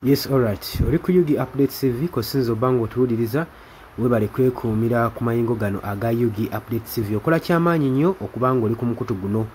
Yes, alright. Oli ku Yugi Updates TV ko sinzo bango tuwuliriza webale kwekuumira ku mayingo gano aga Yugi Updates TV. Okola kyamaanyi nnyo okubanga oli ku mukutu guno.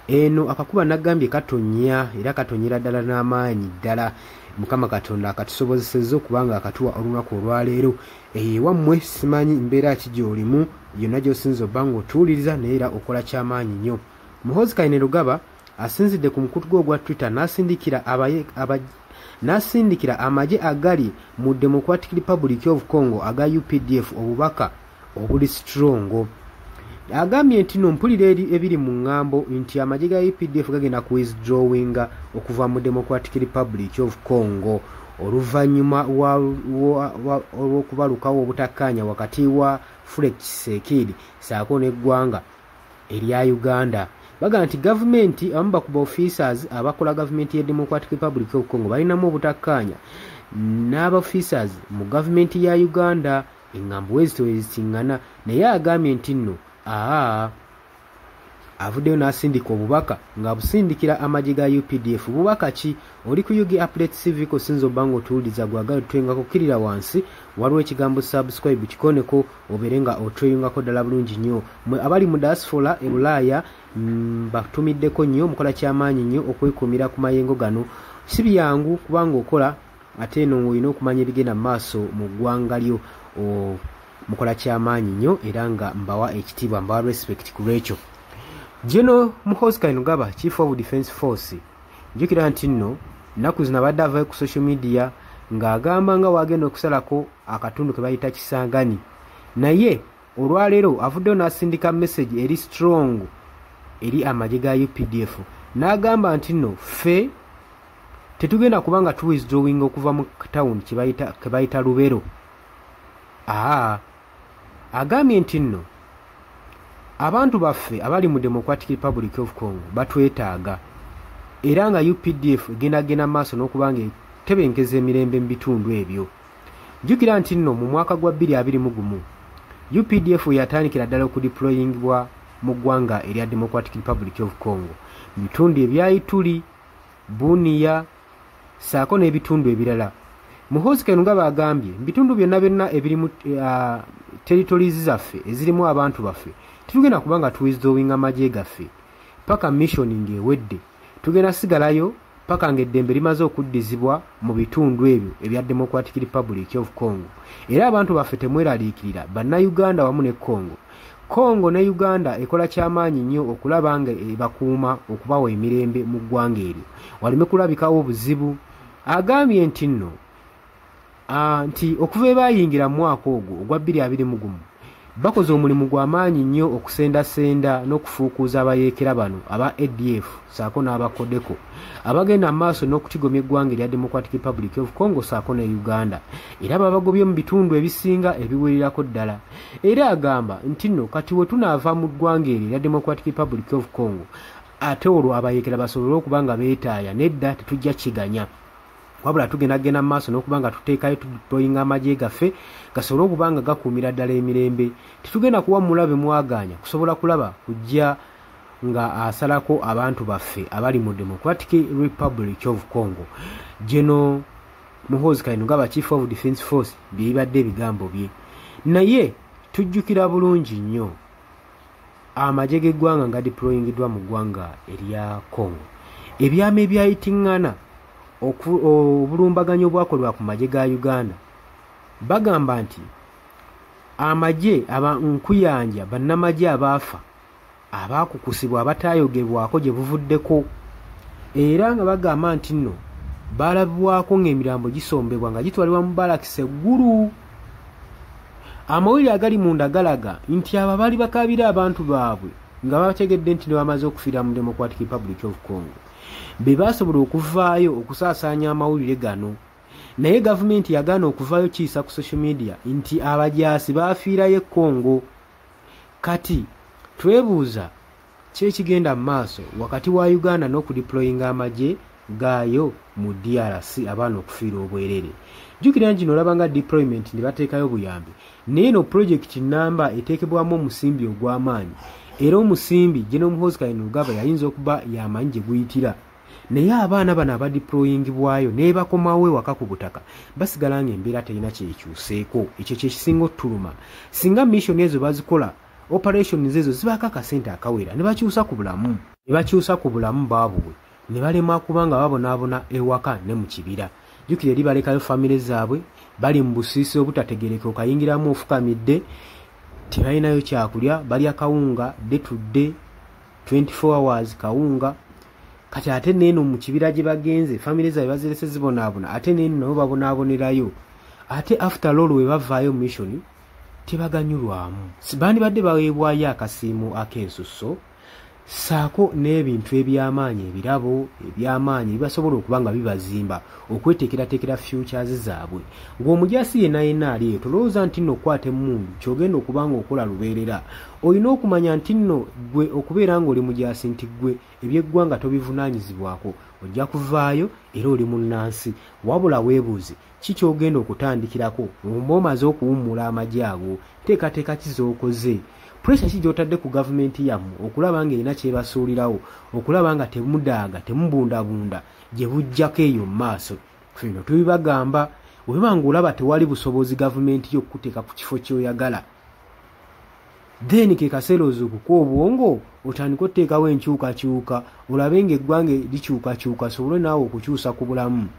Eno akakuba nagambye katonya era katonyera ddala n'amaanyi ddala. Mukama Katonda akatusobozesezza okubanga akatuwa olunaku olwaleero. Wammwe simanyi mbeera ki gy'olimu yonna gy'osinza bango tuwuliriza naye era okola kyamaanyi nnyo. Muhoozi Kayine Lugaba asinzidde ku mukutu gwe ogwa Twitter n'asindikira amagye agali mu Democratic Republic of Congo aga UPDF obubaka obuli strongo. Agambye nti no mpulira ebiri mu ngambo nti amagye ga UPDF gagenda ku withdrawinga okuva mu Democratic Republic of Congo oluvannyuma olw'okubalukawo obutakkaanya wakati wa Felix Tshisekedi saako n'eggwanga erya Uganda. Baga nti gavumenti abamu bakuba officers abakola gavumenti ya Democratic Republic of Congo balinamu obutakkaanya n'aba officers mu gavumenti ya Uganda. Engambo ezitoezitiŋŋana naye agambye nti nno avuddeyo n'asindika obubaka ng'abusindikira amagye ga UPDF. Bubaka ki? Oli ku Yugi Updates TV ko sinzo bango tuwuliriza gwagala tutwenga kukkirira wansi waliwo ekigambo subscribe kikoneko obeere nga otweyungako ddala bulungi nnyo. Mwe abali mu diaspora e Bulaaya batumiddeko nnyo mukola kyamaanyi nnyo okwekuumira ku mayengo gano. Si byangu kubanga okola ate eno olina okumanya ebigenda mu maaso mu ggwanga lyo. Mukola kyamaanyi nnyo era nga mbawa ekitiibwa, mbawa respect ku lwekyo. General Muhoozi Kayine Lugaba, Chief of Defence Force, njukira nti nno nnaku zino abadde avayo ku social media ng'agamba nga wagenda okusalako akatundu ke bayita Kisangani, naye olwaleero avuddeyo n'asindika message eri strong eri amagye ga UPDF n'agamba nti nno ffe tetugenda kubanga tuwithdrawing okuva mu town ke bayita Lubero. Agambye nti nno abantu baffe abali mu Democratic Republic of Congo batwetaaga era nga UPDF egenda maaso n'okubanga etebenkeza emirembe mu bitundu ebyo. Jjukira nti nno mu mwaka gwa 2021 UPDF yatandikira ddala okudeployingibwa mu ggwanga erya Democratic Republic of Congo mu bitundu ebya Ituri, Bunia saako n'ebitundu ebirala. Muhoozi Kayine Lugaba agambye mu bitundu byonna ebiri mu territories zaffe ezirimu abantu baffe tugenda kubanga tuwithdrawing amagye gaffe paka missioning ewedde. Tugenda sigalayo paka ng'eddembe limaze okuddizibwa mu bitundu ebyo ebya Democratic Republic of Congo. Era abantu baffe temweraliikirira bannayuganda wamu ne Congo ne Uganda ekola kyamaanyi nnyo okulaba nga ebakuuma okubawa emirembe mu ggwanga eryo waleme kulabikawo obuzibu. Agambye nti nno nti okuva ebayingira mu mwaka ogwo ogwa 2021 bakoze omulimu gw'amaanyi nnyo okusendasenda n'okufuukuuza abayeekera bano aba ADF saako n'abakodeko abagenda mu maaso n'okutigomya eggwanga erya Democratic Republic of Congo saako ne Uganda, era babagobye mu bitundu ebisinga ebiweererako ddala. Era agamba nti nno kati we tunaava mu ggwanga eryo erya Democratic Republic of Congo ate olwo abayeekera basobole okuba nga beetaaya nedda tetujja kiganya wabula tugenda maaso n'okubanga tuteekayo tudeployinga amagye gaffe gasobole okubanga gakuumira ddala emirembe. Tetugenda kuwa mulabe mwaganya kusobola kulaba kujja nga asalako abantu baffe abali mu Democratic Republic of Congo. General Muhoozi Kayine Lugaba, Chief of Defence Force, byebadde ebigambo bye. Naye tujjukira bulungi nnyo amagye g'eggwanga nga deployingidwa mu ggwanga erya Congo. Ebyama ebyayitiŋŋana obulumbaganyo obwakolebwa ku magye ga Uganda bagamba nti amagye abankuyanja bannamagye abaafa abaakukusibwa abataayogebwako gye buvuddeko, era nga bagamba nti nno balabibwako ng'emirambo gisombebwa nga gitwalibwa mu balakisi eggulu. Amawulire agali munda galaga nti abo baali bakaabira abantu baabwe nga bategedde nti ne bamaze okufiira mu Democratic Republic of Congo be basobola okuvaayo okusaasaanya amawulire gano, naye gavumenti yagaana okuvaayo kiyisa ku social media nti abajaasi baafiirayo Congo. Kati twebuuza ki ekigenda mu maaso wakati wa Uganda n'okudeployinga amagye gaayo mu DRC abaana okufiira obwerere. Jjukira nti olaba nga deployment ne bateekayo buyambi, naye eno project namba eteekebwamu omusimbi ogw'amaanyi era omusimbi General Muhoozi Kayine Lugaba yayinza okuba yamanyi gye guyitira. naye abaana bano abadiployingibwayo ne bakomawo ewaka ku butaka basigala ng'embeera terina kyekyuseeko. Ekyo kyekisinga ottuluma. Singa missoni ezo bazikola operations ezo zibaako akasente akawera ne bakyusa ku bulamu baabwe ne balema kubanga babonaabona ewaka ne mu kibira. Jjukira eri balekayo famire zaabwe bali mu busiisi obutategereka okayingiramu ofukamidde tebalinayo kyakulya balya kawunga day to day 24 hours kawunga. Kati ate neeno mu kibira gye bagenze famire zaabwe bazirese zibonaabona ate neeno nabo babonaabonerayo. Ate after all we bavaayo mission tebaganyulwamu. Sibandi badde baweebwayo akasiimu ak'ensusso saako n'ebintu eby'amaanyi ebirabo eby'amaanyi bibasobola okuba nga bibazimba okweteekerateekera futures zaabwe. Ng'omujaasi yenna ali eyo tolowooza nti nno okwata emmundu ky'ogenda okuba nga okola lubeerera. Olina okumanya nti nno gwe okubeera ng'oli mujaasi nti gwe ebyeggwanga tobivunaanyizibwako. Ojja kuvaayo era oli munnansi wabula weebuuze ki ky'ogenda okutandikirako ng'omba omaze okuwummula amagye ago. Teekateeka ki z'okoze. Pressure ki gy'otadde ku gavumenti yammwe okulaba ng'erina kyebasuulirawo okulaba nga temudaaga temubundabunda gye bujjako eyo mu maaso. Fino tubibagamba weba ng'olaba tewali busobozi gavumenti y'okukuteeka ku kifo ky'oyagala then ke kaseera ozuukuka obwongo otandika otteekawo enkyukakyuka olabe ng'eggwanga likyukakyuka sobole naawe okukyusa ku bulamu.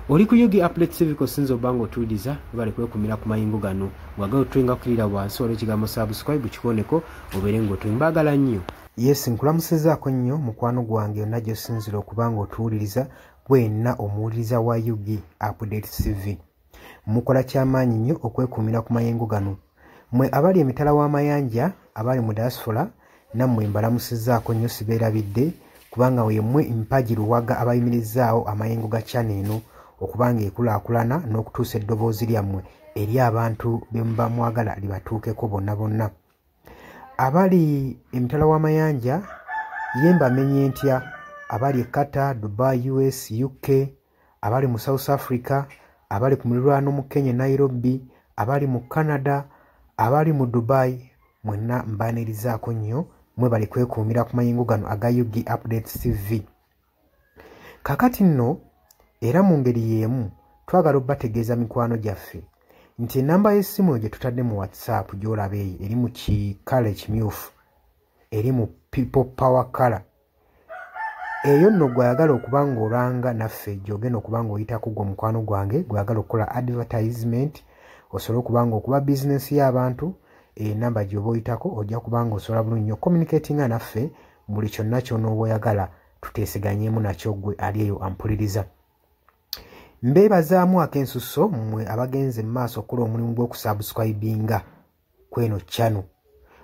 Oli ku Yugi Update Civic sinzo bango tudiza bali kwekumira ku mayingo gano wagao twenga kulira wansi ole kigambo subscribe kikoneko obere ngo twimbagala nnyo. Yes nkulamusezako nnyo mukwano gwange najjo sinziro okubanga otuwuliriza gwenna omuwuliriza wa Yugi Update TV. Mukola kyamaanyi nnyo okwekumira ku mayingo gano. Mwe abali emitala w'amayanja abali mu diaspora nammwe mbalamusezako nnyo sibeerabidde kubanga wemwe mpaji luwaga abayimirizaawo amayengo ga channel eno okubanga ekulaakulana n'okutuusa eddoboozi lyammwe eri abantu be muba mwagala libatuukeko bonna bonna. Abali emitala w'amayanja ye mbamenye ntya abali Qatar, Dubai, US, UK, abali mu South Africa, abali ku muliraano mu Kenya, Nairobi, abali mu Canada, abali mu Dubai, mwenna mbaanirizaako nnyo mwe bali kwekuumira ku mayingo gano aga Yugi Update TV. Kakati nno era mu ngeri yeemu twagala obbategeeza mikwano gyaffe nti enamba y'essimu gye tutadde mu WhatsApp gy'olaba eyo eri mu kikala ekimyufu eri mu people power color eyo nno gwayagala okuba ng'olanga naffe gy'ogenda okuba ng'oyitako gwe mukwano gwange gwayagala okukola advertisement osobola okuba ng'okuba bizinesi y'abantu enamba gy'oba oyitako ojja kuba ng'osobola bulungi nnyo communicatinga naffe buli kyonna ky'onooba oyagala tuteeseganyeemu nakyo gwe ali eyo ampuliriza. Mbeebazaamu ak'ensusso mmwe abagenze mu maaso okukola omulimu gw'okusubscribinga kweno channel.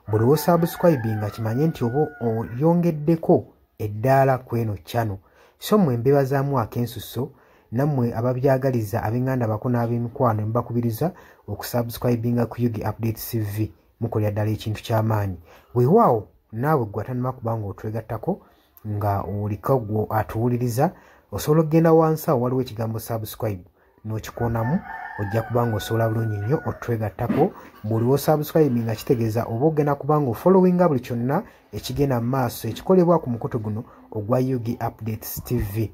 Buli w'osubscribinga kimanye nti oba oyongeddeko eddaala kweno channel. So mmwe mbeebazaamu ak'ensusso nammwe ababyagaliza ab'enganda bako n'ab'emikwano mbakubiriza okusubscribinga ku Yugi Update TV mukolera ddala ekintu ky'amaanyi. Weewaawo naawe gwe atanuma kubanga otwegattako nga oliko gwe atuwuliriza osobola okugenda wansi awo waliwo ekigambo subscribe n'okikoonamu ojja kuba ng'osobola bulungi nnyo otwegattako. Buli w'osubscribe nga kitegeeza oba ogenda kuba ng'ofollowinga buli kyonna ekigenda mu maaso ekikolebwa ku mukutu guno ogwa Yugi Updates TV.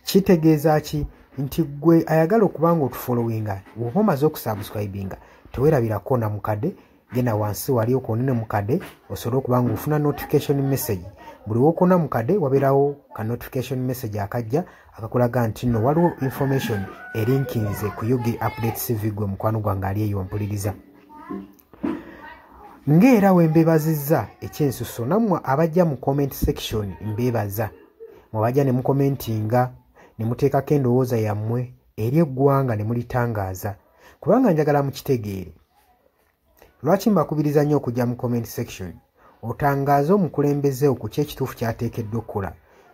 Kitegeeza ki nti gwe ayagala okuba ng'otufollowinga oba omaze okusubscribinga teweerabirako na mukadde genda wansi wali okoonene mukadde osobola okuba ng'ofuna notification message. Buli w'okoona mukadde wabeerawo ka notification message akajja akakulaga nti nno waliwo information erinkinze ku Yugi Update TV gwe mukwano gwange ali eyo mpuliriza. Ng'era we mbeebazizza ekyensusso nammwe abajja mu comment section mbeebaza mwe bajja ne mukomentinga ne muteekako endowooza yammwe eri eggwanga ne mulitangaaza kubanga njagala mukitegeere. Lwaki mbakubiriza nnyo okujja mu comment section otangaaze omukulembeze ku kyekituufu kyateekeddwa okukola.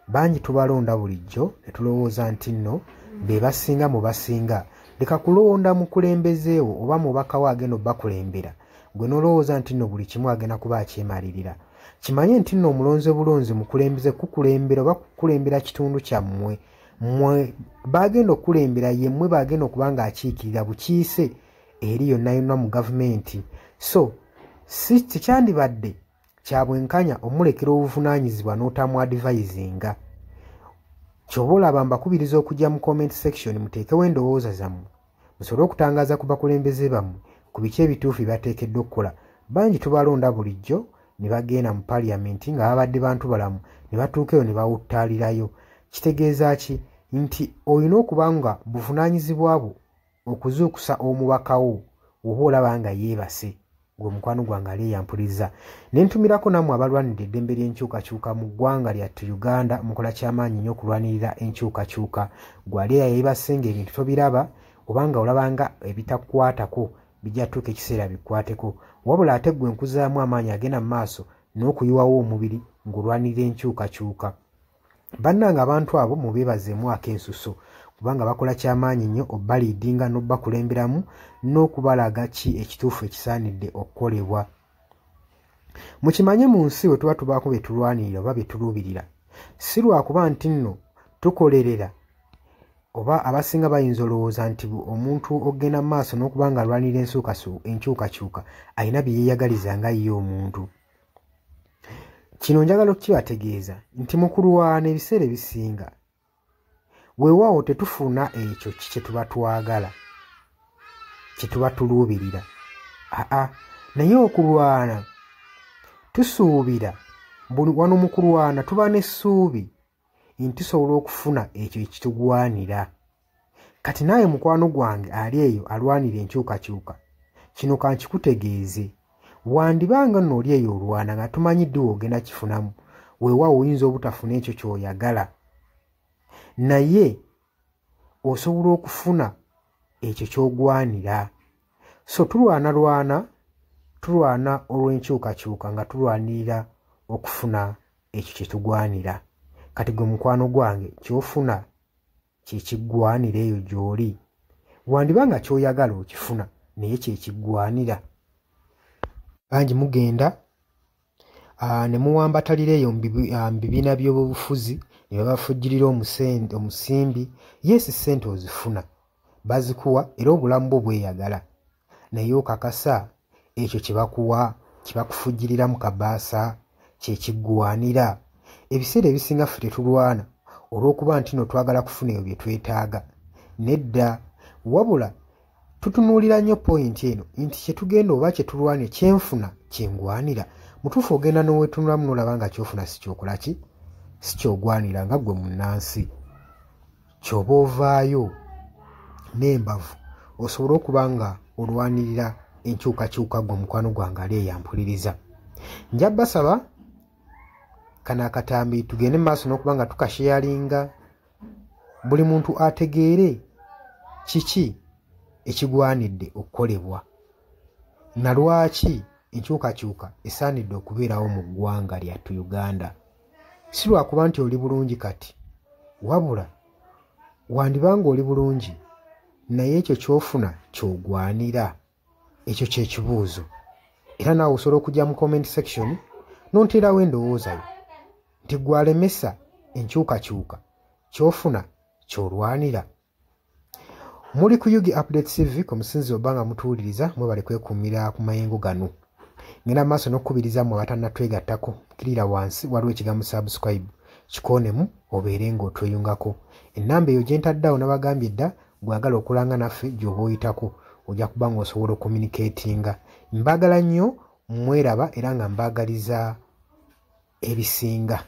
Bangi tubalonda bulijjo ne tulowooza nti nno be basinga mu basinga. Leka kulonda mukulembezeewo oba mubaka we agenda obbakulembera gwe n'olowooza nti nno buli kimu agenda kuba akyemalirira. Kimanye nti nno omulonze bulonzi mukulembeze kukulembera oba kukulembera kitundu kyammwe. Mmwe bagenda okukulembera yemmwe bagenda okuba ng'akiikirira bukiise eri yonna yonna mu gavumenti. So si kyandibadde kya bwenkanya omulekera obuvunaanyizibwa n'otamu advisinga Kyobola mbakubiriza okujja mu comment section muteekewo endowooza zammwe musobole okutangaza ku bakulembeze bammwe ku biki ebituufu bateekeddwa okukola. Bangi tubalonda bulijjo ne bagenda mu parliament nga babadde bantu balamu ne batuukeyo ne bawuttaalirayo. Kitegeeza ki? Nti olina okuba nga buvunaanyizibwa bwo okuzuukusa omubakawo oba olaba nga yeebase gwe mukwano gwange ali yampuliriza. Ne ntumirako nammwe abalwanidde eddembe ly'enkyukakyuka mu ggwanga lyattu Uganda mukola kyamaanyi nnyo okulwanirira enkyukakyuka. Gwali yeebase ng'ebintu tobiraba obanga olabanga ebitakukwatako bijja tuuka ekiseera bikwateko, wabula ate gwe nkuzaamu amaanyi agenda mu maaso n'okuyiwawo omubiri ng'olwanirira enkyukakyuka. Bannanga abantu abo mubeebazeemu ak'ensuso kubanga bakola kyamaanyi nnyo obbaliidinga n'obbakulemberamu n'okubalaga ki ekituufu ekisaanidde okukolebwa. Mukimanye mu nsi bwe tuba tubaako bye tulwanirira oba bye tuluubirira, si lwakuba nti nno tukolerera oba abasinga bayinza olowooza nti omuntu ogenda mu maaso n'okuba nga alwanirira enkyukakyuka alina bye yeeyagaliza nga ye omuntu. Kino njagala okukibategeeza nti mu kulwana ebiseera ebisinga weewaawo tetufuna ekyo kye tuba twagala, kye tuba tuluubirira. Naye okulwana tusuubira, wano mu kulwana tuba n'essuubi nti tusobola okufuna ekyo ekitugwanira. Kati naawe mukwano gwange ali eyo alwanira enkyukakyuka, kino kankikutegeeze, wandibanga nno oli eyo olwana nga tumanyi ddi ogenda kifunamu, weewaawo oyinza obutafuna ekyo ky'oyagala, naye osobola okufuna ekyo ky'ogwanira. So tulwana olw'enkyukakyuka nga tulwanirira okufuna ekyo kye tugwanira. Kati gwe mukwano gwange ky'ofuna kye kiggwanira eyo gy'oli, wandibanga ky'oyagala okifuna naye kye kiggwanira. Bangi mugenda ne muwambatalira eyo mu bibiina by'obufuzi ne babafujjirira omusimbi. Yes, ssente ozifuna bazikuwa era obulamu bwo bweyagala, naye okakasa ekyo kye bakuwa kye bakufujjirira mu kabaasa kye kiggwanira. Ebiseera ebisinga ffe tetulwana olw'okuba nti no twagala kufuna ebyo bye twetaaga. Nedda, wabula tutunuulira nnyo pointi eno nti kye tugenda oba kye tulwanira kyenfuna kyengwanira. Mutuufu ogenda n'oweetunulamu n'olaba nga kyofuna si kyokola ki, si kyogwanira nga gwe munnansi. Ky'oba ovaayo n'embavu osobola okuba nga olwanirira enkyukakyuka gwe mukwano gwange ali eyampuliriza. Nja basaba kano akatambi tugende mu maaso n'okuba nga tukasheyalinga, buli muntu ategeere kiki ekigwanidde okukolebwa na lwaki enkyukakyuka esaanidde okubeerawo mu ggwanga lyattu Uganda. Si lwakuba nti oli bulungi kati, wabula wandibanga oli bulungi naye ekyo ky'ofuna ky'ogwanira. Ekyo kye kibuuzo. Era naawe osobola okujja mu comment section n'onteerawo endowooza yo nti gwalemesa enkyukakyuka ky'ofuna ky'olwanira. Muli ku Yugi Update TV ku musinzi oba nga mutuwuliriza, mwebale kwekuumira ku mayengo gano. Ngenda maaso n'okukubiriza mmwe abatannatwegattako, kkirira wansi waliwo ekigambo subscribe, kikoonemu obeere ng'otweyungako. Ennamba eyo gye ntaddeawo nabagambye dda gwagala okulanga naffe gy'oba oyitako ojja kuba ng'osobola okucommunicatinga. Mbaagala nnyo, mweraba era nga mbaagaliza ebisinga.